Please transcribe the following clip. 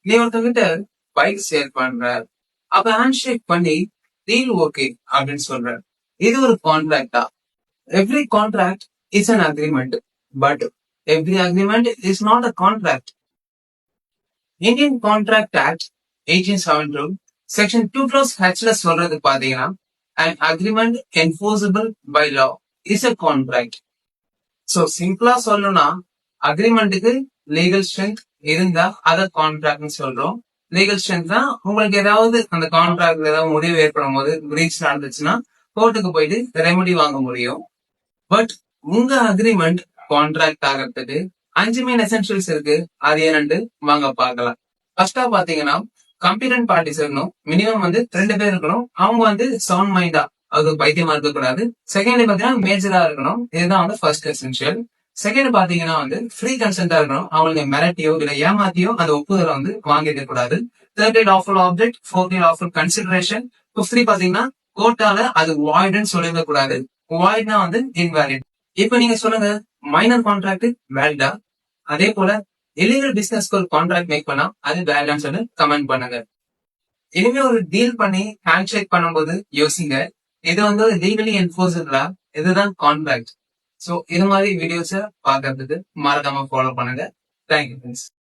நீ ஒருத்தங்கிட்ட bike sale பண்ற, அப்ப ஹேண்ட் ஷேக் பண்ணி டீல் ஓகே அப்படின்னு சொல்ற. இது ஒரு கான்ட்ராக்டா? Every contract is an agreement, but every agreement is not a contract. Indian contract act 1872 section 2(h) சொல்றது பாத்தீங்கன்னா, an agreement enforceable by law is a contract. So சிம்பிளா சொல்லணும்னா, அக்ரிமெண்ட்டுக்கு லீகல் ஸ்ட்ரென்த் இருந்தா அத கான்ட்ராக்ட்னு சொல்றோம். லீகல் ஸ்ட்ரென்த் தான் உங்களுக்கு ஏதாவது அந்த கான்ட்ராக்ட்ல ஏதாவது முடிவு ஏற்படும் போது பிரீச் நடந்துச்சுன்னா கோர்ட்டுக்கு போயிட்டு ரெமெடி வாங்க முடியும். பட் உங்க அக்ரிமெண்ட் கான்ட்ராக்ட் ஆகிறதுக்கு 5 மெயின் எசென்ஷியல்ஸ் இருக்கு. அது என்னன்னு வாங்க பார்க்கலாம். ஃபர்ஸ்டா பாத்தீங்கன்னா, கம்பீட்டன்ட் பார்ட்டிஸ் இருக்கணும். மினிமம் 2 பேர் இருக்கணும். அவங்க சவுண்ட் மைண்டா, அது பைத்தியமா இருக்கக்கூடாது. செகண்ட் பாத்தீங்கன்னா மேஜரா இருக்கணும். இதுதான் ஃபர்ஸ்ட் எசென்ஷியல். செகண்ட் பாத்தீங்கன்னா ஃப்ரீ கன்சென்டா இருக்கணும். அவங்களுக்கு மிரட்டியோ இல்ல ஏமாத்தியோ அந்த ஒப்புதலை வாங்கிக்க கூடாது. Third lawful object, fourth lawful consideration. ஃபிஃப்த்லி பாத்தீங்கன்னா கோர்ட்டால அது வாய்டுன்னு சொல்லிட கூடாது. வாய்ட்னா இன்வேலிட். இப்ப நீங்க சொல்லுங்க, மைனர் கான்ட்ராக்ட் வேலிடா? அதே போல இல்லீகல் பிசினஸ்க்கு ஒரு கான்ட்ராக்ட் மேக் பண்ணா அது வேலிடான்னு சொல்லி கமெண்ட் பண்ணுங்க. இனிமே ஒரு டீல் பண்ணி ஹேண்ட் ஷேக் பண்ணும்போது யோசிங்க, இது லீகலி என்ஃபோர்ஸபிளா? இதுதான் கான்ட்ராக்ட். சோ இது மாதிரி வீடியோஸ பாக்குறதுக்கு மறக்காம ஃபாலோ பண்ணுங்க. Thank you friends.